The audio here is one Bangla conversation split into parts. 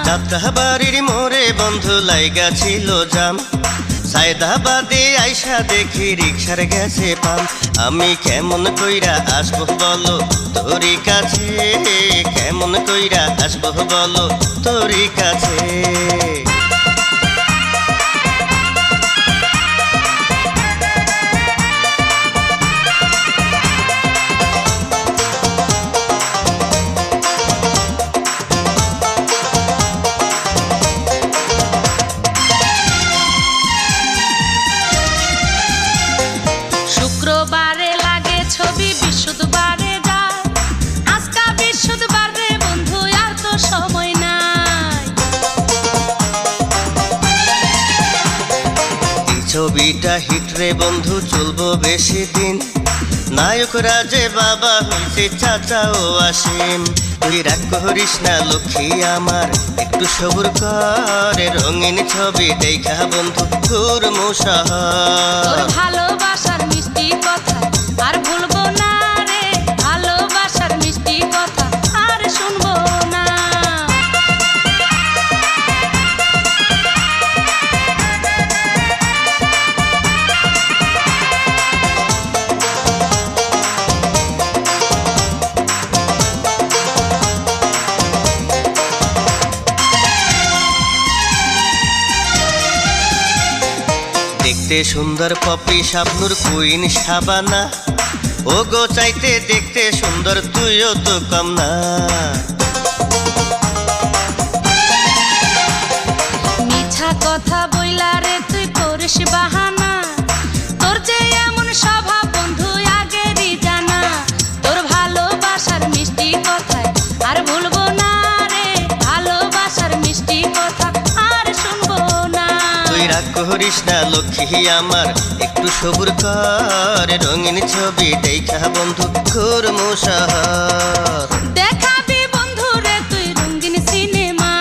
যাত্রাবাড়ির মোড়ে বন্ধু লাইগা ছিল জাম, সায়দাবাদে আইসা দেখি রিক্সার গেছে পাম। আমি কেমন কইরা আসবো বলো তোরি কাছে, কেমন কইরা আসবো বলো তোরি কাছে। শুক্রবারে লাগে ছবি, বৃহস্পতিবারে যায়, আজকা বৃহস্পতিবারে বন্ধু আর তো সময় নাই। এই ছবিটা হিট রে বন্ধু, চলবো বেশি দিন। নায়ক রাজে বাবা হইছে চাচা ও আসিম। তুই রাগ করিস না লক্ষ্মী আমার, একটু সবুর করে। রঙিন ছবি দেখা বন্ধু তোর তোর ভালোবাসার মিষ্টি কথা আর ভুলবো না রে, ভালোবাসার মিষ্টি কথা আর শুনবো না। দেখতে সুন্দর পপি শাবনুর কুইন শাবানা, ও গো চাইতে দেখতে সুন্দর তুইও তো কম না। মিছা কথা বইলা রে তুই করিস বাহানা, তোর যে এমন স্বভাব বন্ধু আগেরই জানা। তোর ভালোবাসার মিষ্টি কথা আর ভুলবো না রে, ভালোবাসার মিষ্টি কথা আর শুনবো না। তুই রাগ করিস না লক্ষ্মী আমার, একটু সবুর কর। রঙিন ছবি দেখা বন্ধু ঘোর মুশাহার। দেখাবি বন্ধু রে তুই রঙিন সিনেমা,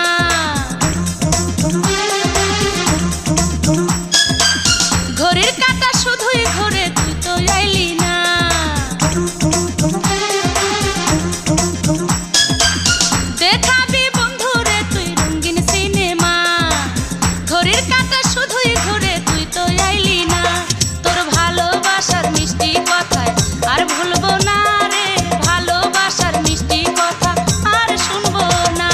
ঘড়ির কাঁটা শুধুই ঘোরে তুই তো আইলি না। দেখাবি বন্ধু রে তুই রঙিন সিনেমা, ঘড়ির কাঁটা শুধুই ঘোরে তুই তো আইলি না। তোর ভালোবাসার মিষ্টি কথায় আর ভুলবো না রে, ভালোবাসার মিষ্টি কথা আর শুনবো না।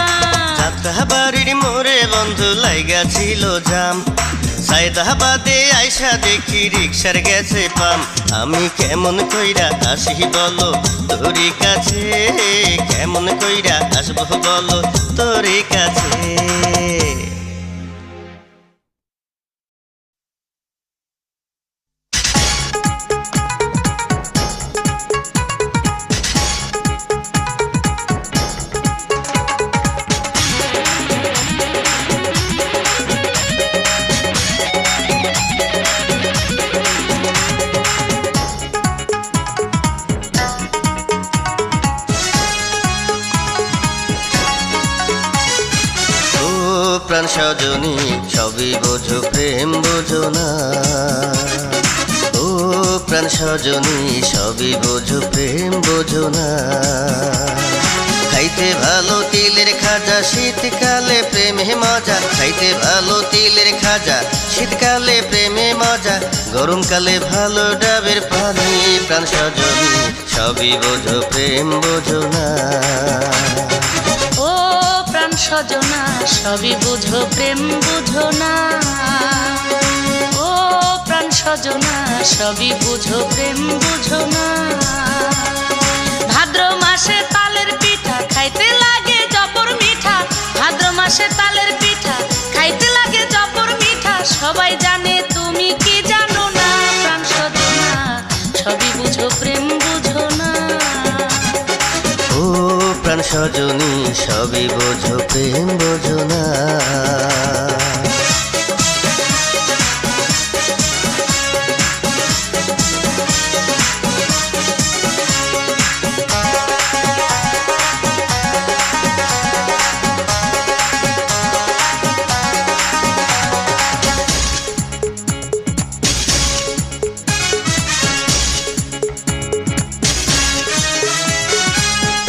যাত্রাবাড়ির মোড়ে বন্ধু লাইগা ছিল জাম, সায়দাবাদে আইসা দেখি রিক্সার গেছে পাম। আমি কেমন কইরা আসি বলো তোরি কাছে, কেমন কইরা আসবো বলো তোরি কাছে। প্রাণ সজনী সবই বোঝো প্রেম বোঝো না, ও প্রাণ সজনী সবই বোঝো প্রেম বোঝো না। খাইতে ভালো তিলের খাজা শীতকালে প্রেমে মজা, খাইতে ভালো তিলের খাজা শীতকালে প্রেমে মজা। গরমকালে ভালো ডাবের পানি, প্রাণ সজনী সবই বোঝো প্রেম বোঝো না। ও প্রাণ সজনা সবই বুঝো প্রেম বুঝো না, ও প্রাণ সজনা সবই বুঝো প্রেম বুঝো না। ভাদ্র মাসে তালের পিঠা খাইতে লাগে জবর মিঠা, ভাদ্র মাসে তালের পিঠা খাইতে লাগে জবর মিঠা। সবাই জানে তুমি কি জানো না, প্রাণ সজনা সবই বুঝো প্রেম বুঝো না। ও প্রাণ সজনী সবই বোঝো প্রেম বোঝো না।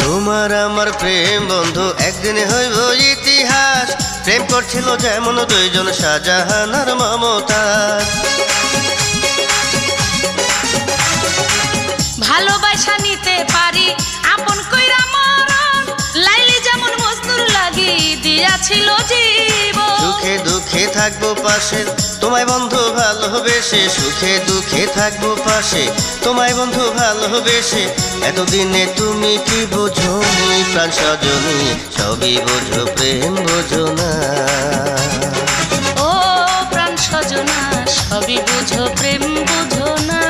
তোমার আমার প্রেম বন্ধু একদিন হইব ইতিহাস। প্রেম করছিল যেমন দুইজন শাহজাহান আর মমতাজ। ভালোবাসা নিতে পারি আপন কইরা মরণ, লাইলি যেমন মজনুর লাগি দিয়াছিল জীবন। সুখে দুঃখে থাকবো পাশে তোমায় বন্ধু ভালোবেসে, সুখে দুঃখে থাকবো পাশে তোমায় বন্ধু ভালোবেসে। এতদিনে তুমি কি বোঝো নি প্রাণ সজনী সবই বোঝো প্রেম বোঝো না। ও প্রাণ সজনা সবই বুঝো প্রেম বুঝো না।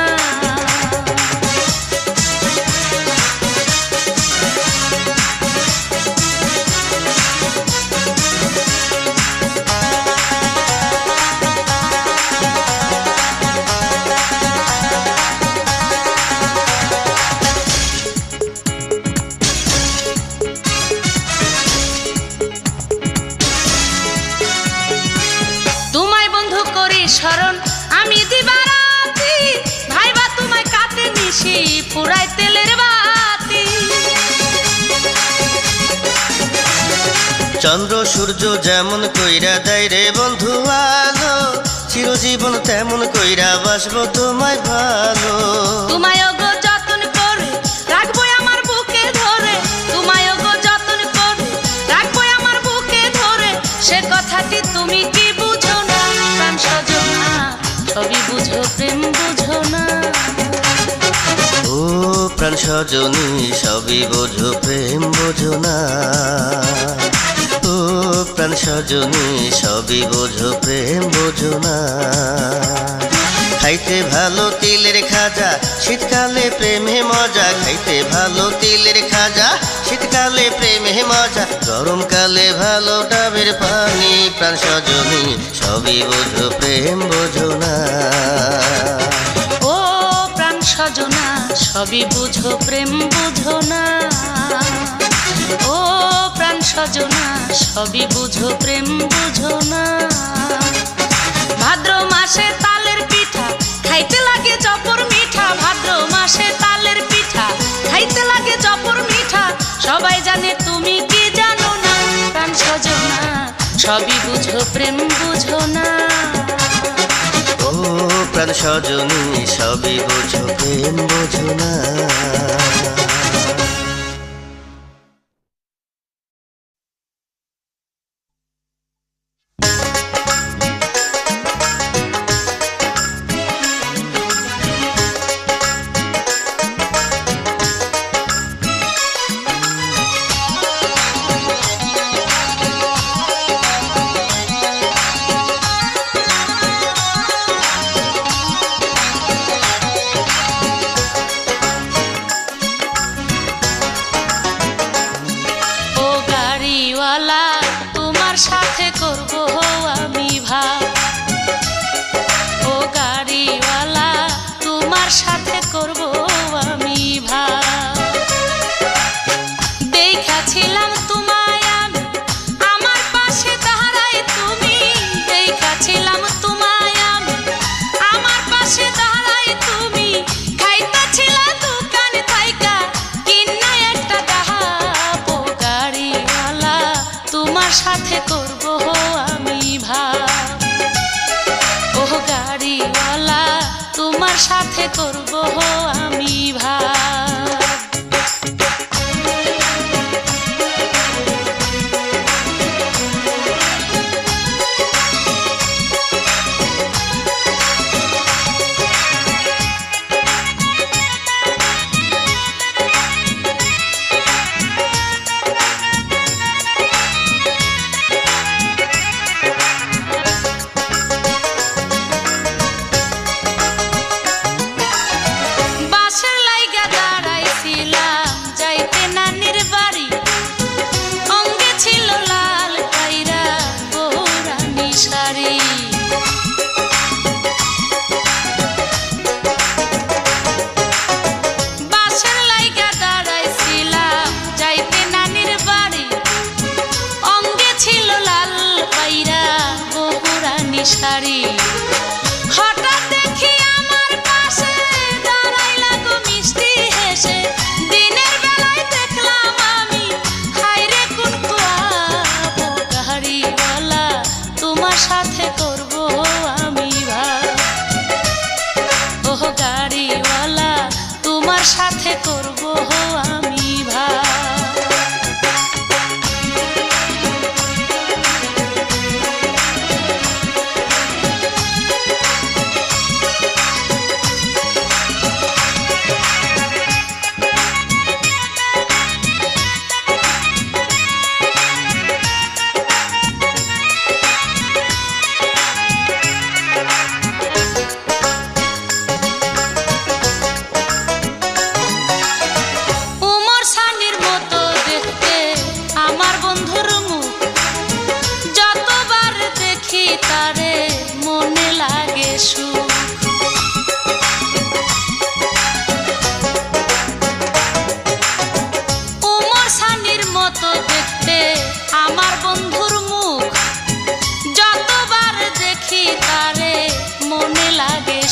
তোমায় বন্ধু করি স্মরণ আমি দিবারাতি, ভাইবা তোমায় কাটে নিশি পুরাই তেলের বাতি। চন্দ্র সূর্য যেমন কইরা দেয় রে বন্ধু আলো, চিরজীবন তেমন কইরা বাসবো তোমায় ভালো। তোমায় গো যতন করে রাখবো আমার বুকে ধরে, তোমায় গো যতন করে রাখবো আমার বুকে ধরে। সে কথাটি তুমি কি বুঝো না, প্রাণ সজনা সবই বুঝো প্রেম বুঝো না। ও প্রাণ সজনী সবই বোঝো প্রেম বোঝো না। ও প্রাণ সজনী সবই বোঝো প্রেম বোঝো না। খাইতে ভালো তিলের খাজা শীতকালে প্রেমে মজা, খাইতে ভালো তিলের খাজা শীতকালে প্রেমে মজা। গরমকালে ভালো ডাবের পানি প্রাণ সজনী সবই বোঝো প্রেম বোঝো না। ও প্রাণ সজনা সবই বুঝো প্রেম বুঝো না। ও প্রাণ সজনা সবই বুঝো প্রেম বুঝো না। ভাদ্র মাসে তালের পিঠা খাইতে লাগে জবর মিঠা, ভাদ্র মাসে তালের পিঠা খাইতে লাগে জবর মিঠা। সবাই জানে তুমি কি জানো না, প্রাণ সজনা সবই বুঝো প্রেম বুঝো না। ও প্রাণ সজনী সবই বোঝো প্রেম বোঝো না। সাথে করব আমি ভাব।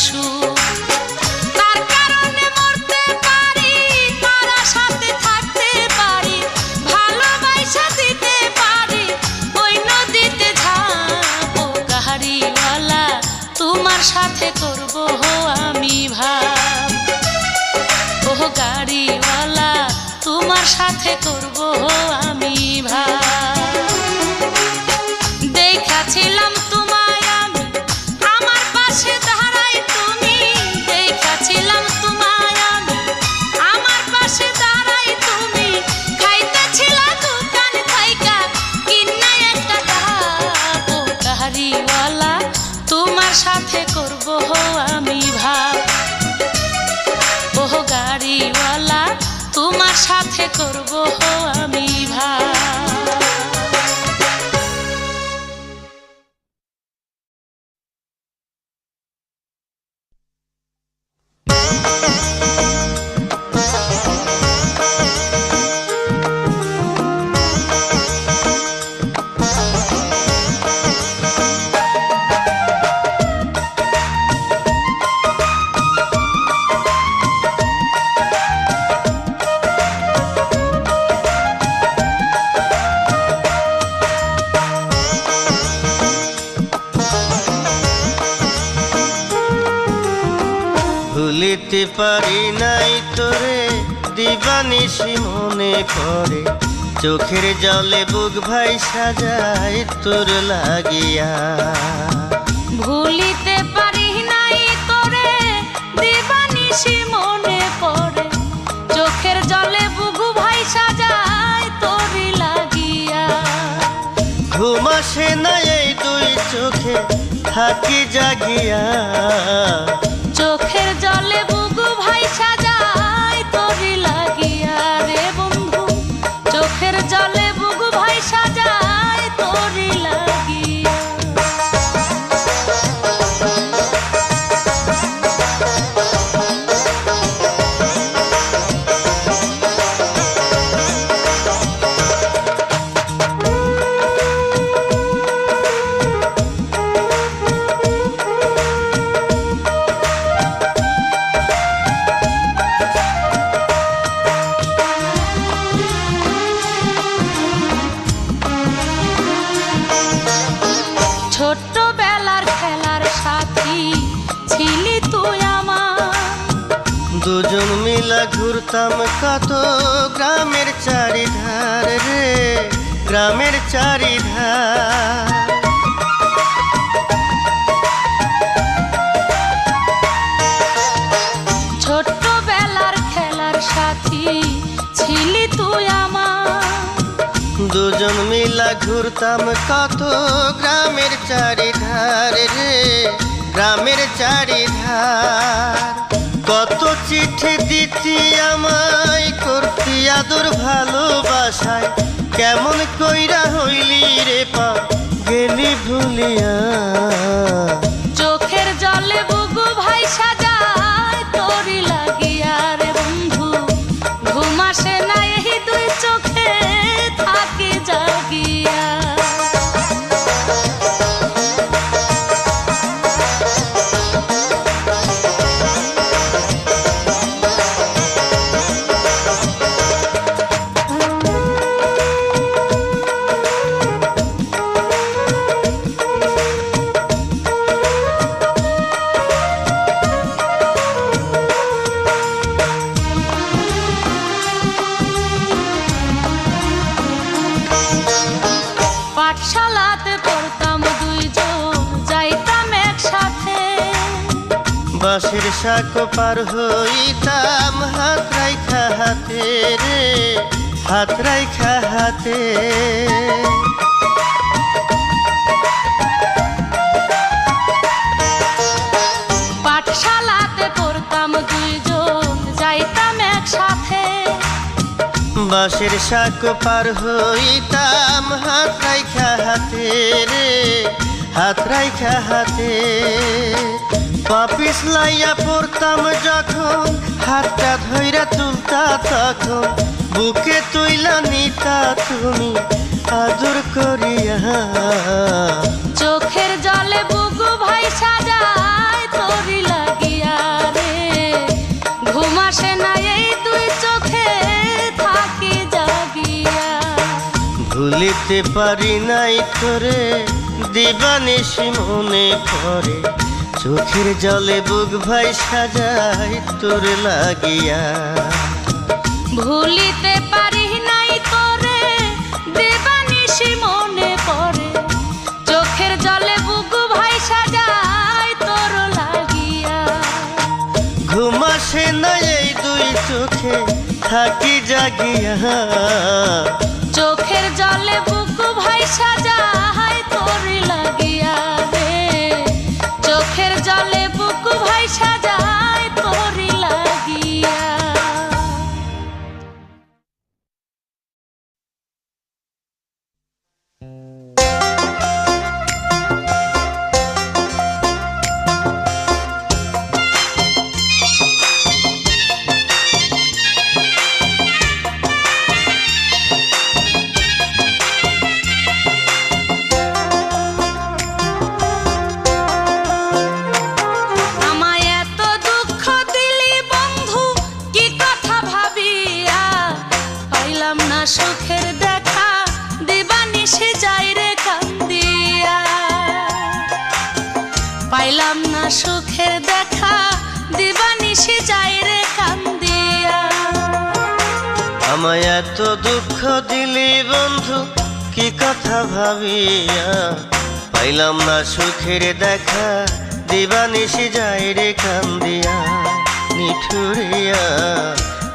সুখ। তার কারণে মরতে পারি, তার আশাতে থাকতে পারি, ভালোবাসা দিতে পারি, ওই নদীতে ঝাঁপো গাড়িওয়ালা, তোমার সাথে করবো আমি ভাব। ও গাড়িওয়ালা, তোমার সাথে করবো আমি ভাব। দেখাছিলাম তোমায় আমি, আমার পাশে দাঁড়াই তুমি, দেখাছিলাম তোমায় আমি, আমার পাশে দাঁড়াই তুমি, খাইতেছিলা দোকান থাইকা কিনা একটা ডাব। ও গাড়িওয়ালা, তোমার সাথে করবো আমি ভাব। ও গাড়িওয়ালা, তোমার সাথে করবো আমি ভাব। ভুলিতে পারি নাই তোরে, দিবানিশি মনে পড়ে, চোখের জলে বুক ভাই সাজায় তোর লাগিয়া। ভুলিতে পারি নাই তোরে, দিবানিশি মনে পড়ে, চোখের জলে বুক ভাই সাজায় তোরি লাগিয়া। ঘুম আসে না এই দুই চোখে, থাকি জাগিয়া। চোখের জলে বুকু ভাই সাজায় তোরি লাগিয়া রে বন্ধু, চোখের জলে বুকু ভাই সাজায় তোরি লাগিয়া। ছোট্টবেলার খেলার সাথী ছিলি তুই আমার, দুজন মিলা ঘুরতাম কত গ্রামের চারিধার রে, গ্রামের চারিধার। ছোট্টবেলার খেলার সাথী ছিলি তুই আমার, দুজন মিলা ঘুরতাম কত গ্রামের চারিধার রে, গ্রামের চারিধার। কত চিঠি দিতি আমায়, করতি আদর ভালোবাসায়, কেমন কইরা হইলি রে পা গেলি ভুলিয়া। চোখের জলে বুকু ভাই সাজায় তোরি লাগিয়া রে বন্ধু, ঘুম আসে না এই দুই চোখে থাকি জাগিয়া। পাঠশালাতে পড়তাম দুইজন, যাইতাম একসাথে, বাঁশের শাক পার হইতাম হাত রাইখা হাতে রে, হাত রাইখা হাতে। পাঠশালাতে পড়তাম দুইজন, যাইতাম একসাথে, বাঁশের শাক পার হইতাম হাত রাইখা হাতে রে, হাত রাইখা হাতে। পা পিছলাইয়া পড়তাম যখন, হাতটা ধইরা তুলতা তখন, বুকে তুইলা নিতা তুমি আদর করিয়া। চোখের জলে বুকু ভাই সাজায় তোরি লাগে ভুলিতে পারি নাই তোরে দিবানিশি মনে পড়ে চোখের জলে বুক ভাই সাজাই তোরে লাগিয়া ভুলিতে পারি নাই তোরে দিবানিশি মনে পড়ে চোখের জলে বুক ভাই সাজাই তোর লাগিয়া ঘুম আসে না এই দুই চোখে থাকি জাগিয়া চোখের জলে বুক ভাই সাজাই তোর লাগিয়া রে চোখের জলে বুক ভাই সাজাই তোর লাগিয়া সুখের দেখা দিবানিশি যাই রে কান্দিয়া পাইলাম না সুখের দেখা দিবানিশি যাই রে কান্দিয়া আমায় এত দুঃখ দিলি বন্ধু কি কথা ভাবিয়া পাইলাম না সুখের দেখা দিবানিশি যাই রে কান্দিয়া নিঠুরিয়া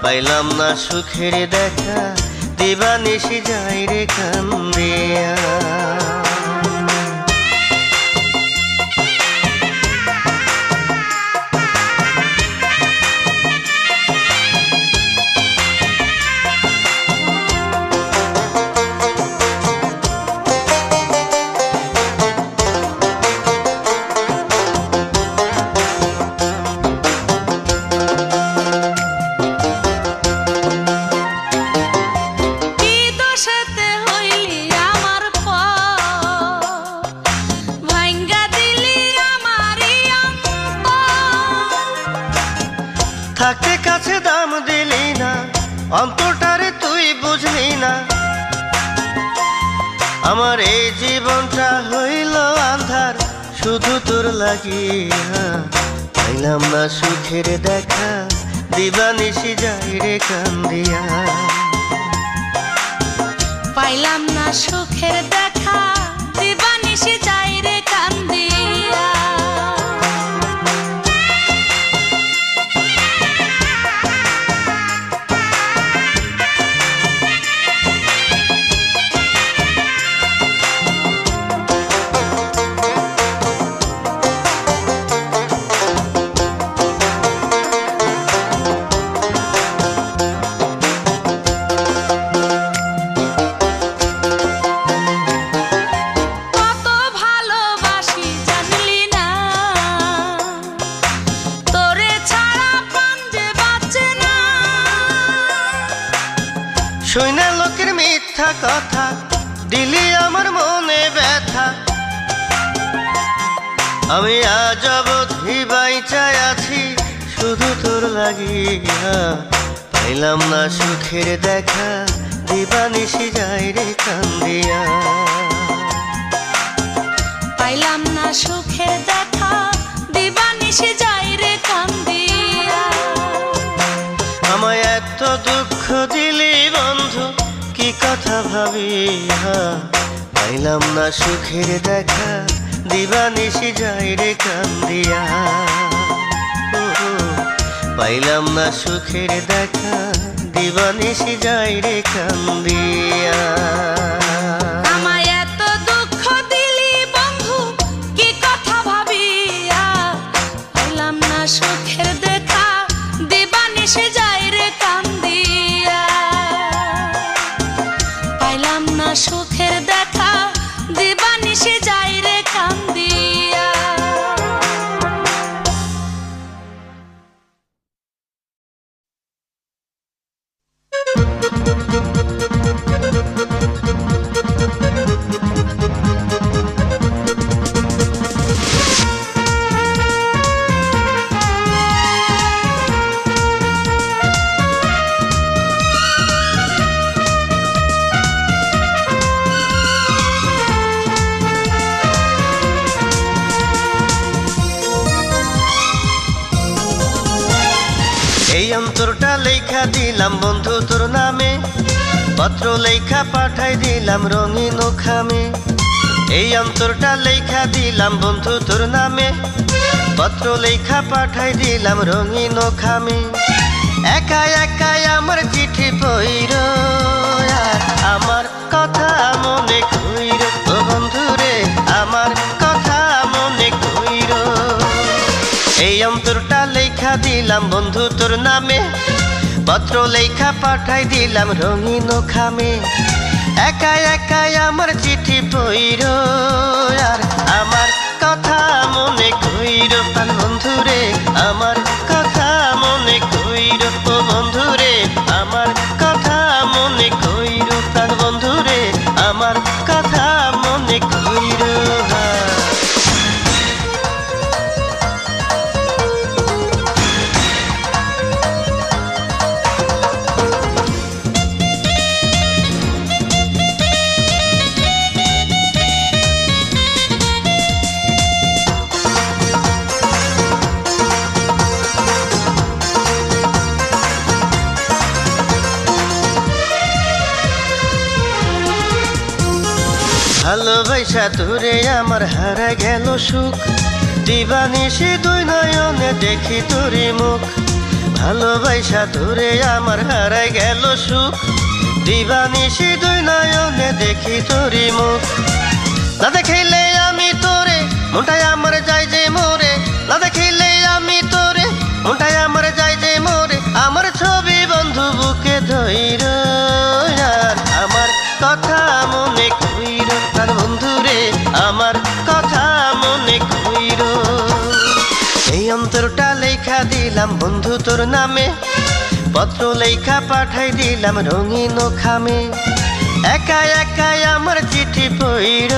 পাইলাম না সুখের দেখা দিবানিশি যাই রে কান্দিয়া থাকতে কাছে দাম দিলি না অন্তরটারে তুই বুঝলি না আমার এই জীবনটা হইল আন্ধার শুধু তোর লাগিয়া পাইলাম না সুখের দেখা দিবানিশি যাই রে কান্দিয়া পাইলাম না সুখের দেখা দিবানিশি যাই রে কান্দিয়া শুইনা লোকের মিথ্যা কথা দিলি আমার মনে ব্যথা আমি আজ অবধি বাইচায় আছি শুধু তোর লাগিয়া পাইলাম না সুখের দেখা দিবানিশি যাই রে কান্দিয়া পাইলাম না সুখের দেখা দিবানিশি যাই রে কান্দিয়া আমায় এত দুঃখ দিলি বন্ধু কি কথা ভাবিয়া পাইলাম না সুখের দেখা দিবানিশি যাই রে কান্দিয়া পাইলাম না সুখের দেখা দিবানিশি যাই রে কান্দিয়া আমায় এত দুঃখ দিলি বন্ধু কি কথা ভাবিয়া পাইলাম না সুখের দেখা দিবানিশি যাই রে কান্দিয়া পাইলাম না সুখের দেখা দিবানিশি যাই রে কান্দিয়া এই অন্তরটা লেখা দিলাম বন্ধু তোর নামে, পত্র লেখা পাঠাই দিলাম রঙিন খামে। এই অন্তরটা লেখা দিলাম বন্ধু তোর নামে, পত্র লেখা পাঠাই দিলাম রঙিন খামে। একা একাই আমার চিঠি পইর, আর আমার কথা মনে কইর ও বন্ধু রে, আমার কথা মনে কইর। এই অন্তরটা লেখা দিলাম বন্ধু তোর নামে, পত্র লেখা পাঠাই দিলাম রঙিন খামে। একা একাই আমার চিঠি পইর, আর আমার কথা মনে কইর প্রাণ বন্ধু রে, আমার কথা মনে কইর ও বন্ধু রে, আমার কথা মনে কইর প্রাণ বন্ধু রে, আমার কথা মনে কইর। ভালোবাসা তোরে আমার হারা গেল সুখ, দিবানিশি দুই নয়নে দেখি তোরে মুখ। ভালোবাসা তোরে আমার হারা গেল সুখ, দিবানিশি দুই নয়নে দেখি তোরে মুখ। না দেখিলে আমি তোরে মনটাই আমার যাই যে মোরে, না দেখিলে আমি তোরে মনটাই আমার যাই যে মোরে। আমার ছবি বন্ধু বুকে ধইর, আর আমার কথা মনে কইর প্রাণ বন্ধু রে, আমার কথা মনে কইর। এই অন্তরটা লেখা দিলাম বন্ধু তোর নামে, পত্র লেখা পাঠাই দিলাম রঙিন খামে। একা একাই আমার চিঠি পইর,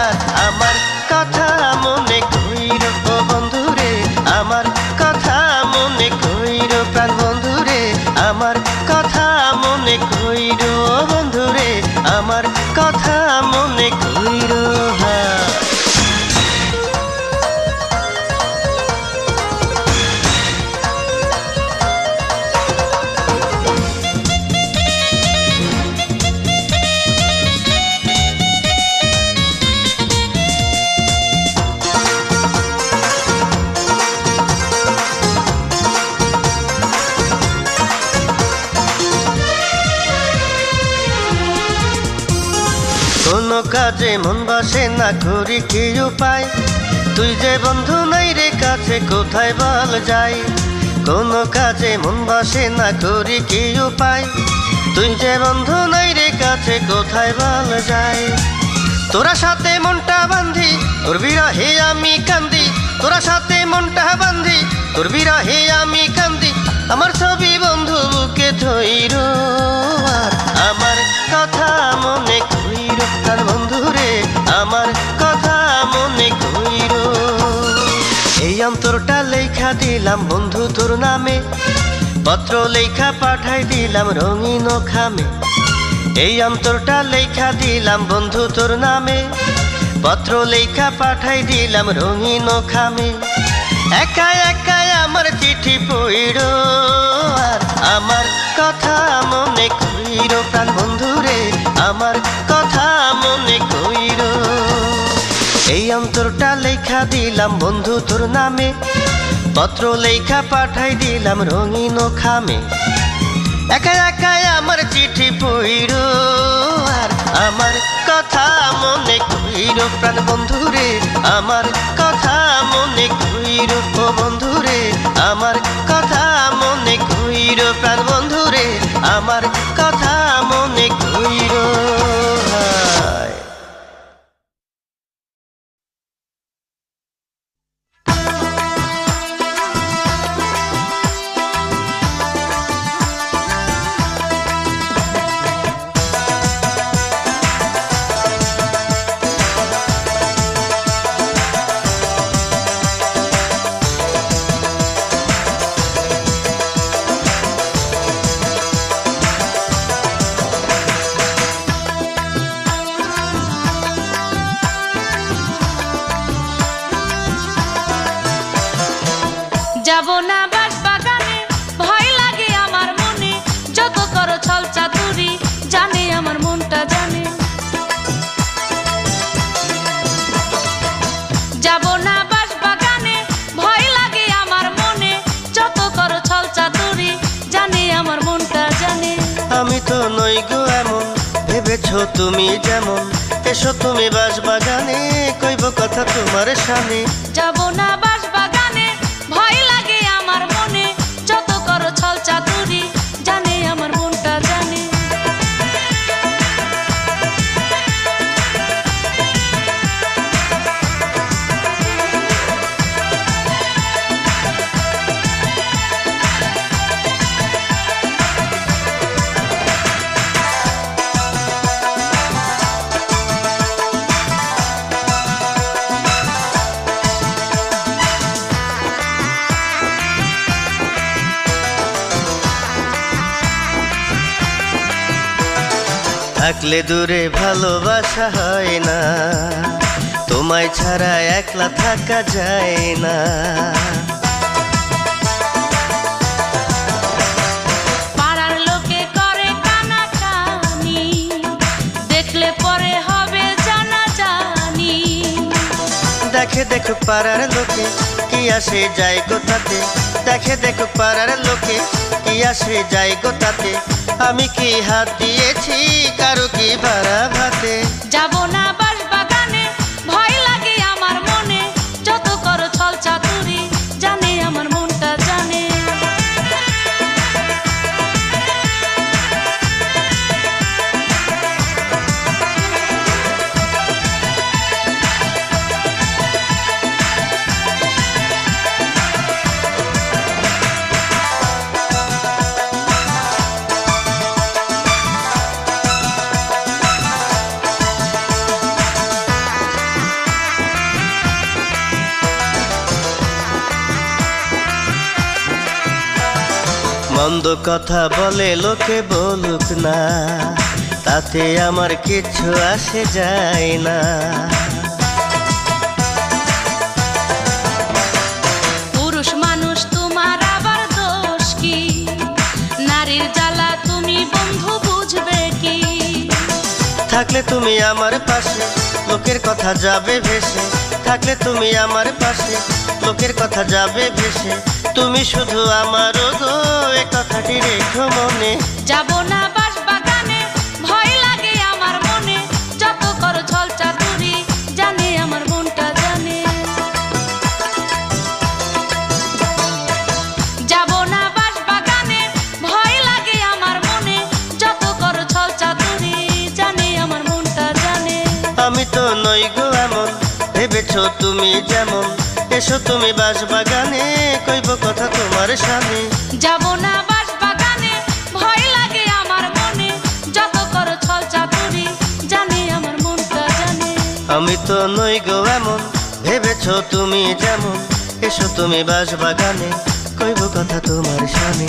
আর আমার কথা মনে কইর ও বন্ধু রে, আমার কথা মনে কইর প্রাণ বন্ধু রে, আমার কথা মনে কইর ও বন্ধু রে, আমার কথা মনে কইর। কোনো কাজে মন বসে না, করি কি উপায়, তুই যে বন্ধু নাই রে কাছে কোথায় বল যাই। কোনো কাজে মন বসে না, করি কি উপায়, তুই যে বন্ধু নাই রে কাছে কোথায় বল যাই। তোরা সাথে মনটা বান্ধি তোর বিরহে আমি কান্দি, তোরা সাথে মনটা বান্ধি তোর বিরহে আমি কান্দি। আমার ছবি বন্ধু বুকে ধইর, আর আমার কথা মনে কইর প্রাণ বন্ধু রে, আমার কথা মনে কইর। এই অন্তরটা লেখা দিলাম বন্ধু তোর নামে, পত্র লেখা পাঠাই দিলাম রঙিন খামে। এই অন্তরটা লেখা দিলাম বন্ধু তোর নামে, পত্র লেখা পাঠাই দিলাম রঙিন খামে। একা একাই আমার চিঠি পইর, আর আমার কথা মনে কইর প্রাণ বন্ধু রে, আমার কথা মনে কইর। এই অন্তরটা লেখা দিলাম বন্ধু তোর নামে, পত্র লেখা পাঠাই দিলাম রঙিন খামে। একা একাই আমার চিঠি পইর, আর আমার কথা মনে কইর প্রাণ বন্ধু রে, আমার কথা মনে কইর ও বন্ধু রে, আমার কথা মনে কইর প্রাণ বন্ধু রে, আমার কথা মনে কইর। নই গো এমন ভেবেছো তুমি যেমন, এসো তুমি বাঁশবাগানে কইব কথা তোমার সামনে। যাব না বাঁশবাগানে, ভয় লাগে আমার মনে, যত করো ছল চাতুরি জানে আমার মনটা জানে। থাকলে দূরে ভালোবাসা হয় না, তোমায় ছাড়া একলা থাকা যায় না। পাড়ার লোকে করে কানাকানি, দেখলে পরে হবে জানাজানি। দেখে দেখো পাড়ার লোকে কি আসে যায় গোতাতে, দেখে দেখো পাড়ার লোকে কি আসে যায় গোতাতে। আমি কি হাত দিয়েছি কারো কি ভাড়া ভাতে। যাব না বাঁশবাগানে, ভয় লাগে আমার মনে, যত করো ছল চাতুরি জানে আমার মনটা জানে। মন্দ কথা বলে লোকে বলুক না, তাতে আমার কিছু আসে যায় না। পুরুষ মানুষ তোমার আবার দোষ কি, নারীর জ্বালা তুমি বন্ধু বুঝবে কি। থাকলে তুমি আমার পাশে লোকের কথা যাবে ভেসে, থাকলে তুমি আমার পাশে লোকের কথা যাবে ভেসে। তুমি শুধু আমার গো এ কথাটি রেখো মনে। যাব না বাঁশবাগানে, ভয় লাগে আমার মনে, যত করো ছল চাতুরি জানে আমার মনটা জানে। যাব না বাঁশবাগানে, ভয় লাগে আমার মনে, যত করো ছল চাতুরি জানে আমার মনটা জানে। আমি তো নই গো এমন ভেবেছো তুমি যেমন, এসো তুমি বাঁশবাগানে কইব কথা তোমার সামনে। যাব না বাঁশবাগানে, ভয় লাগে আমার মনে, যত করো ছল চাতুরি জানে আমার মনটা জানে। আমি তো নই গো এমন ভেবেছো তুমি যেমন, এসো তুমি বাঁশবাগানে কইব কথা তোমার সামনে।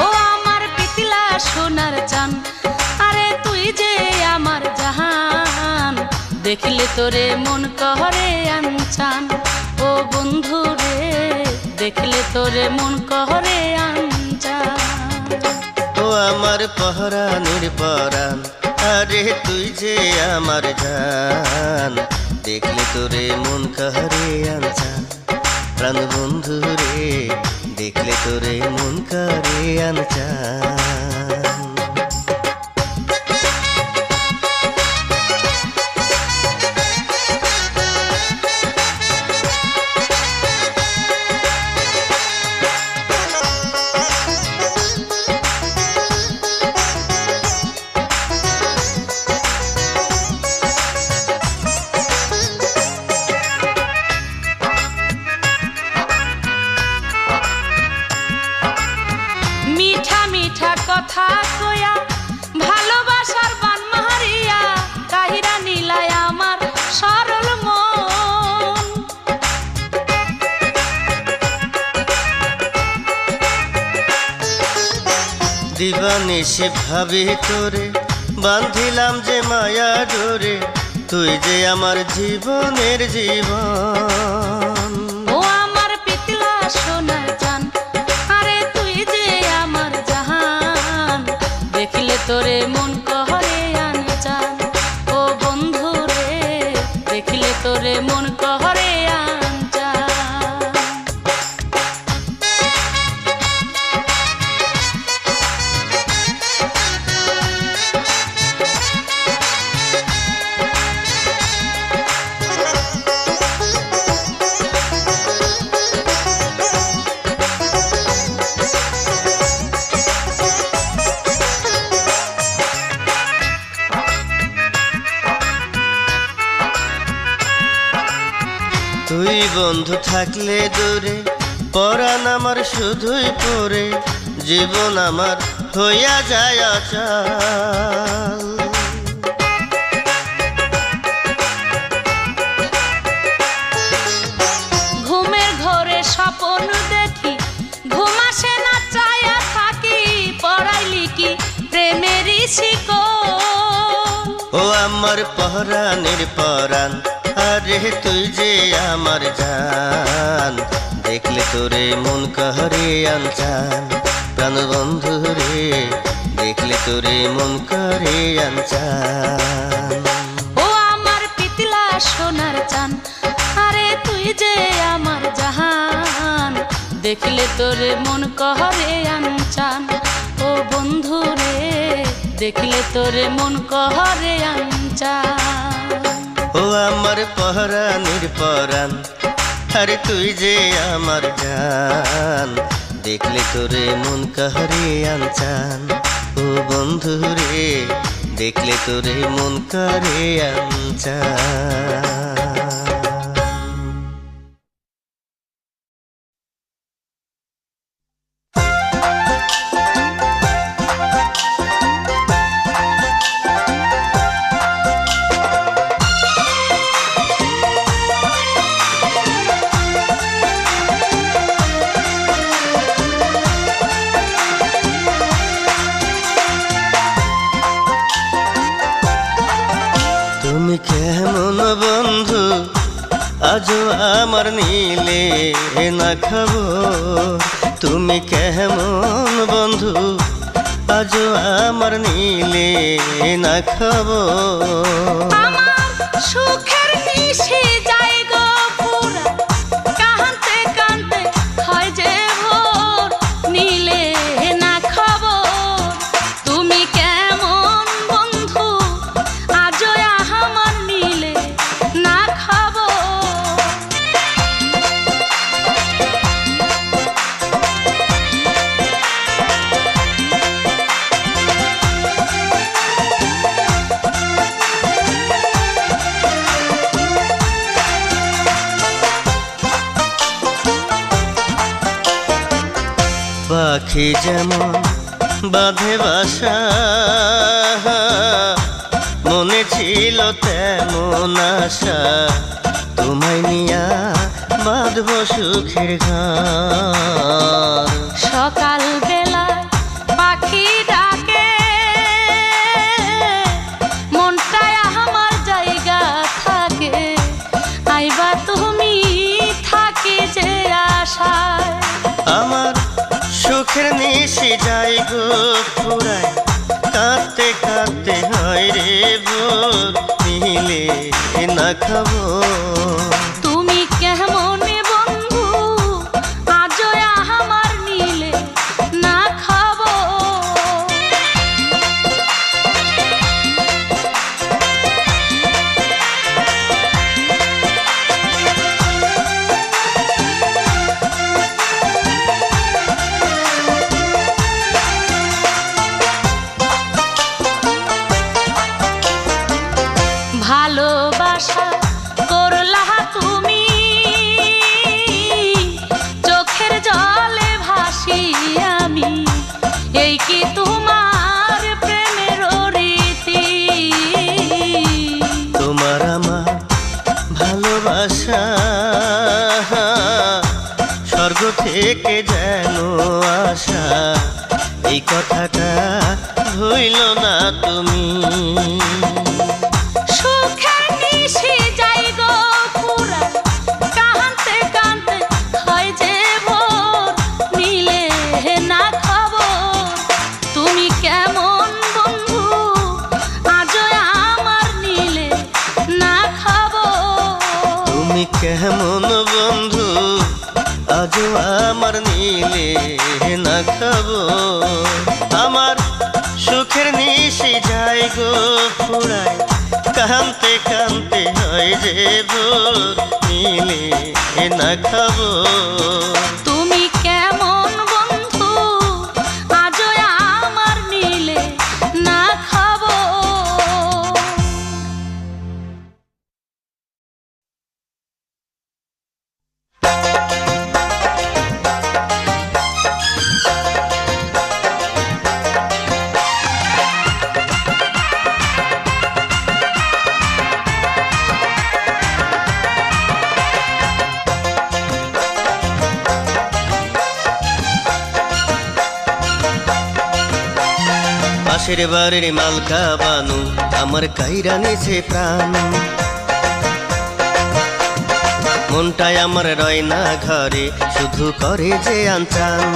ও আমার পিতিলা সোনার চান, আরে তুই যে আমার জাহান, দেখলে তোরে মন করে আনচান। ও বন্ধু রে, দেখলে তোরে মন করে আনচান। ও আমার পহরানির পরাণ, আরে তুই যে আমার জান, দেখলে তোরে মন কাহারে আনচান। প্রাণ বন্ধু রে, দেখলে তোরে মন কারে আনচান। মিঠা মিঠা কথা কয়া, ভালোবাসার বান মারিয়া, কাহিরা নীলায় আমার সরল মন। দিবানিশি ভাবি তোরে, বান্ধিলাম যে মায়া ডোরে, তুই যে আমার জীবনের জীবন। ও আমার পিতলা সোনার চান, আরে তুই যে আমার জাহান, দেখলে তোরে মন কহরে আনচান। ও বন্ধু রে, দেখলে তোরে মন কহরে আনচান। তুই বন্ধু থাকলে দূরে, পরাণ আমার শুধুই পড়ে, জীবন আমার হইয়া যায় অচল। ঘুমের ঘরে স্বপ্ন দেখি, ঘুম আসে না চায়া থাকি, পড়াইলি কি প্রেমেরই শিকল। ও আমার পরাণের পরাণ, আরে তুই যে আমার জান, দেখলে তোরে মন কহরে আনচান। প্রাণ বন্ধু রে, দেখলে তোরে মন করে আনচান। ও আমার পিতলা সোনার চান, আরে তুই যে আমার জাহান, দেখলে তোরে মন কহরে আনচান। ও বন্ধু রে, দেখলে তোরে মন কহরে আনচান। ও আমার পরাণের পরাণ, আরে তুই যে আমার জান, দেখলে তোরে মন কহরে আনচান। ও বন্ধু রে, দেখলে তোরে মন করে আনচান। তুমি কেমন বন্ধু, আজও আমার নিলে না খবর। তুমি কেমন বন্ধু, আজও আমার নিলে না খবর। আমার সুখের নিশি যায় গো পুরা, কাঁদতে কাঁদতে হয় যে ভোর, নিলে না খবর। তুমি কেমন বন্ধু, আজও আমার নিলে না খবর। পাখি যেমন বাঁধে বাসা, মনে ছিল তেমন আশা, তোমায় নিয়া বাঁধব সুখের ঘর। সকাল বেলায় পাখি ডাকে, মনটায় আমার জায়গা থাকে, আইবা তুমি থাকি যে আশায়। আমার সুখের নিশি যাই গো ফুরায়, কাঁদতে কাঁদতে হয় রে বোর, নিলে না খবর। তুমি কেমন বন্ধু, আজও আমার নিলে না খবর। ভালোবাসা করলা তুমি, চোখের জলে ভাসি আমি, এই কি তোমার প্রেমের রীতি। তোমার আমার ভালোবাসা স্বর্গ থেকে যেন আসা, এই কথাটা ভুইল না তুমি। সুখের নিশি যাই গো পুরা, কাঁদতে কাঁদতে হয় যে ভোর, নিলে না খবর তুমি কেমন বন্ধু, আজও আমার নিলে না খবর। তুমি কেমন বন্ধু, আজও আমার নিলে না খবর। আমার সুখের নিশি যাই গো ফুরায়, কাঁদতে কাঁদতে হয় যে ভোর, নিলে না খবর। তুমি কেমন বন্ধু, আজও আমার নিলে না খবর। পাশের বাড়ির মালকা বানু আমার কাইরা নিছে প্রাণ, মনটাই আমার রয় না ঘরে, শুধু করে যে আনচান।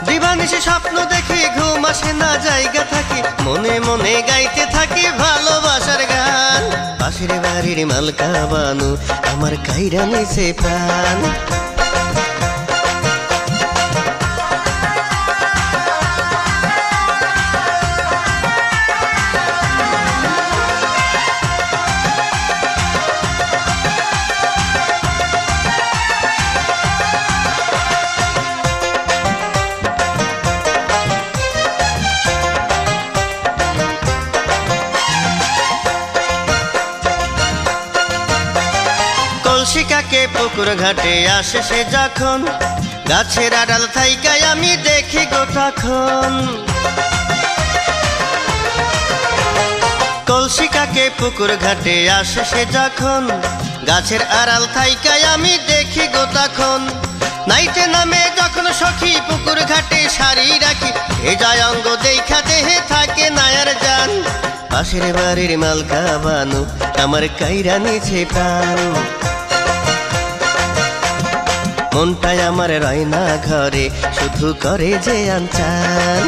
দিবানিশি স্বপ্ন দেখি, ঘুম আসে না জায়গা থাকি, মনে মনে গাইতে থাকি ভালোবাসার গান। পাশের বাড়ির মালকা বানু আমার কাইরা নিছে প্রাণ। কলসিকাকে পুকুর ঘাটে আসে সে যখন, গাছের আড়াল থাইকায় আমি দেখি গো তখন। কলসিকাকে পুকুর ঘাটে আসে সে যখন, গাছের আড়াল থাইকায় আমি দেখি গো তখন। নাইতে নামে যখন সখী পুকুর ঘাটে সারি রাখি, এ যায় অঙ্গ দেখা দেহে থাকে নায়ার জান। পাশের বাড়ির মালকা বানু আমার কাইরা নিছে প্রাণ, মনটাই আমার রয় না ঘরে, শুধু করে যে আনচান।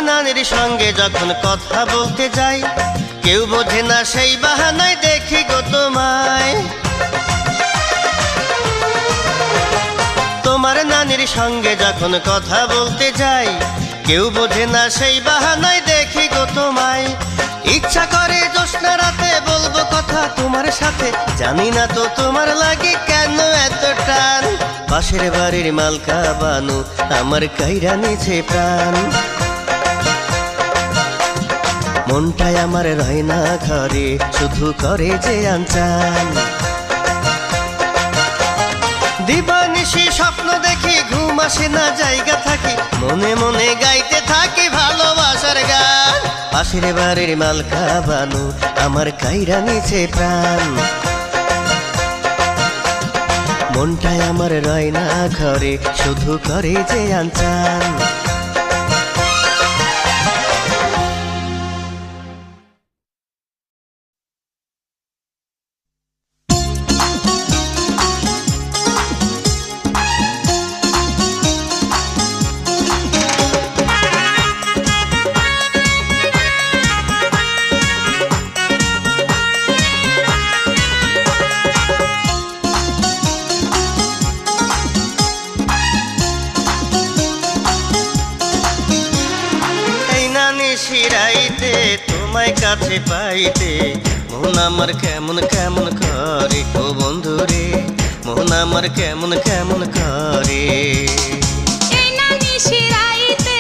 নানির সঙ্গে যখন কথা বলতে যাই, কেউ বোঝে না সেই বাহানায় দেখি গো তোমায়। তোমার নানির সঙ্গে যখন কথা বলতে যাই, কেউ বোঝে না সেই বাহানায় দেখি গো তোমায়। ইচ্ছা করে জ্যোৎস্না রাতে বলবো কথা তোমার সাথে, জানি না তো তোমার লাগে কেন এত টান। পাশের বাড়ির মালকা বানু আমার কাইরা নিছে প্রাণ, মনটাই আমার রয় না ঘরে, শুধু করে যে আনচান। দিবানিশি স্বপ্ন দেখি, ঘুম আসে না জায়গা থাকি, মনে মনে গাইতে থাকি ভালোবাসার গান। পাশের বাড়ির মালকা বানু আমার কাইরা নিছে প্রাণ, মনটাই আমার রয় না ঘরে, শুধু করে যে আনচান। শিরাইতে তোমায় কাছে পাইতে, মন আমার কেমন কেমন করে ও বন্ধু রে, মন আমার কেমন কেমন করে। এই নানি শিরাইতে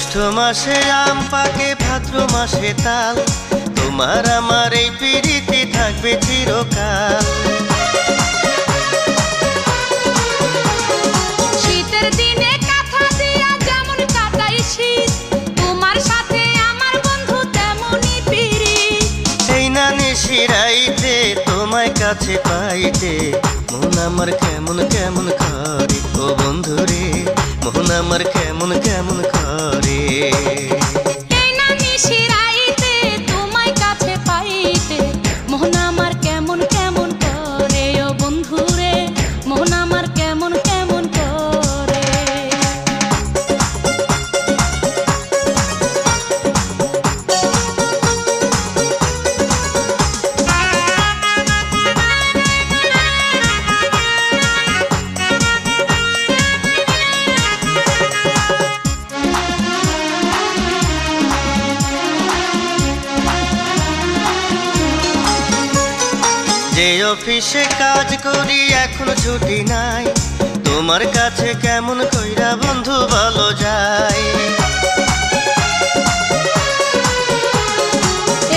জ্যৈষ্ঠ মাসে আম পাকে, ভাদ্র মাসে তাল, তোমার আমার এই পিরিতি থাকবে চিরকাল। শীতের দিনে কাঁথা দিয়া যেমন কাটাই শীত, তোমার সাথে আমার বন্ধু তেমনই পিরিত। এই না নিশিরাইতে তোমায় কাছে পাইতে, মন আমার কেমন কেমন করে ও বন্ধু রে, মন আমার কেমন কেমন করে। এই না নিশিরাইতে তোমায় কাছে পাইতে, মন আমার কেমন কেমন করে ও বন্ধু রে, মন আমার কেমন কেমন করে। যে অফিসে কাজ করি এখন ছুটি নাই, তোমার কাছে কেমন কইরা বন্ধু বলো যায়।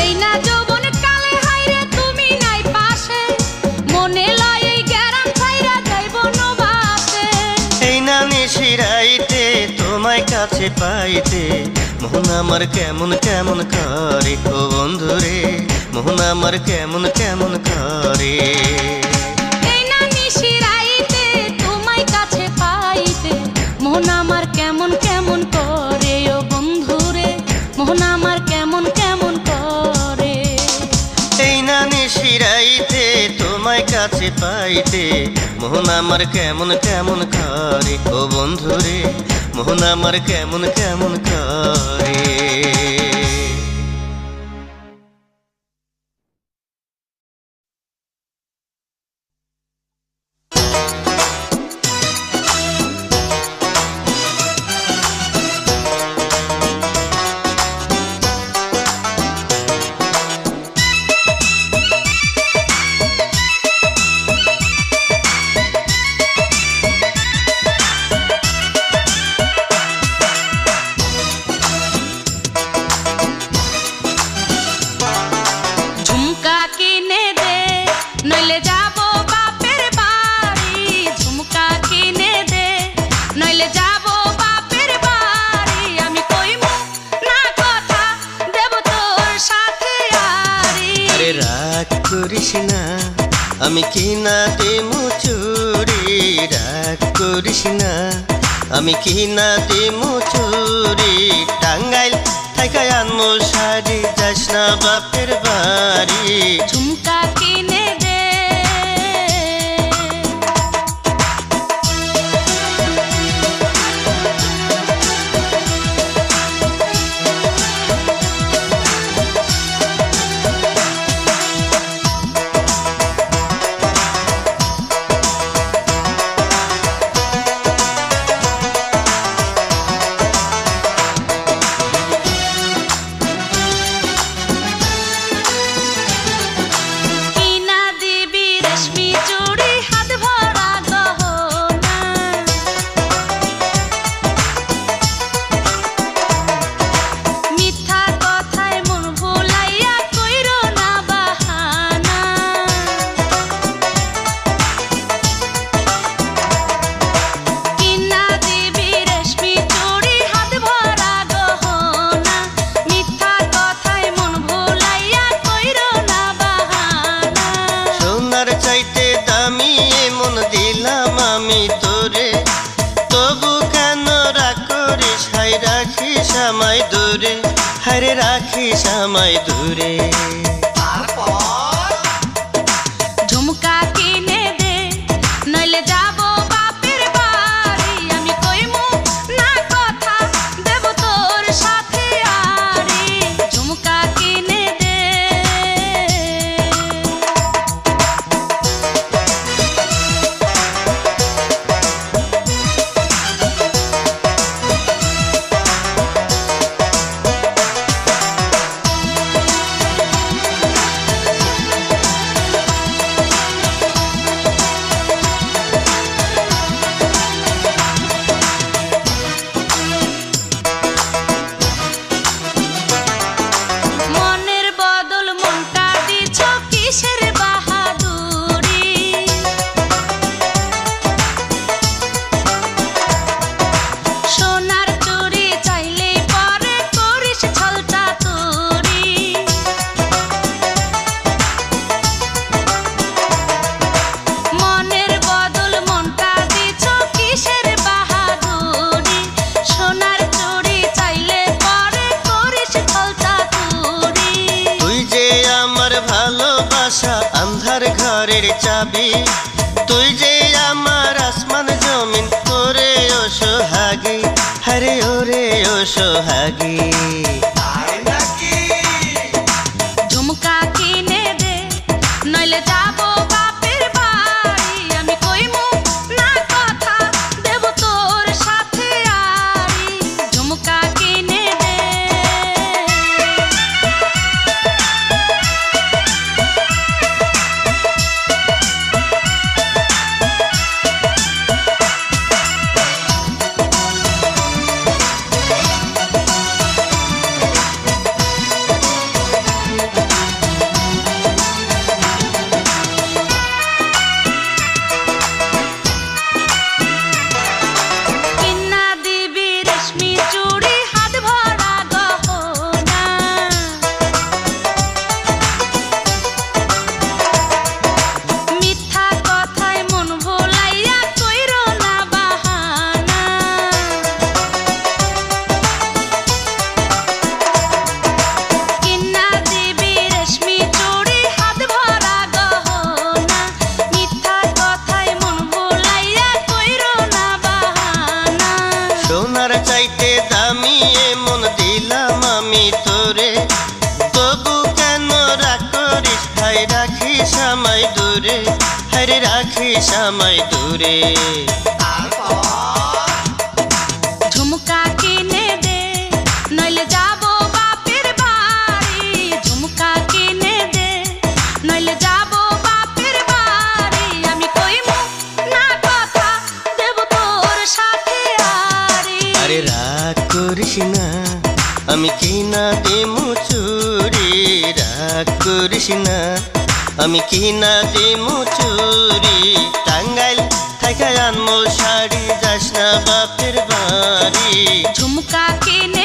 এই না যৌবন কালে হাইরে তুমি নাই পাশে, মনে লয় এই গ্যারাম ছাইরা যাইব নবাসে। এই না নিশিরাইতে তোমায় কাছে পাইতে, মন আমার কেমন কেমন করে ও বন্ধু রে, মন আমার কেমন কেমন করে। এই না নিশিরাইতে তোমায় কাছে পাইতে, মন আমার কেমন কেমন করে ও বন্ধু রে, মন আমার কেমন কেমন করে। এই না নিশিরাইতে তোমায় কাছে পাইতে, মন আমার কেমন কেমন করে ও বন্ধু রে, মন আমার কেমন কেমন করে। ঝুমকা কিনে দে নইলে যাব বাপের বাড়ি, ঝুমকা কিনে দে নইলে যাব বাপের বাড়ি। আমি কইমু না কথা দেব তোর সাথে আরি। আরে রাগ করিস না, আমি কিনা দেমু চুরি, রাগ করিস না, আমি কিনা দেমু চুরি। টাঙ্গাইল থাকায় আনমু শাড়ি, যাস না বাপের বাড়ি। ঝুমকা কিনে দে আমায় দূরে, হারে রাখিস আমায় দূরে। ঝুমকা কিনে দে নইলে যাব বাপের বাড়ি, আমি কইমু না কথা দেব তোর সাথে আরি। ঝুমকা কিনে দে ঘরের চাবি, তুই যে আমার আসমান জমিন, ওরে ও সোহাগী, হরে ওরে ও সোহাগী। ঝুমকা কিনে দে, নইলে যাবো বাপের বাড়ি। আমি কইমু না কথা, দেব তোর সাথে আড়ি। ঝুমকা কিনে দে। কিন্না দিবি রেশমি চুড়ি, হাত ভরা গহনা। মিথ্যা কথায় মন ভোলাইয়া কইরো না বাহানা। কিন্না দিবি রেশমি চুড়ি, হাত ভরা গহনা। মিথ্যা কথায় মন ভোলাইয়া কইরো না বাহানা। সোনার চাইতে দামি এমন দিলাম আমি তোরে, তবু কেন রাগ করিস, হাই রাখিস আমায় দূরে, হরে রাখিস আমায় দূরে। ঝুমকা কিনে দে, নইলে যাবো বাপের বাড়ি। ঝুমকা কিনে দে, নইলে যাবো বাপের বাড়ি। আমি কইমু না কথা, দেব তোর সাথে আড়ি। আরে রাগ করিস না, আমি কিনা দিমু চুরি, রাগ করিস না, আমি কিনা দিমু চুরি। টাঙ্গাইল থাইকা আনমো শাড়ি, যাস না বাপের বাড়ি। ঝুমকা কিনে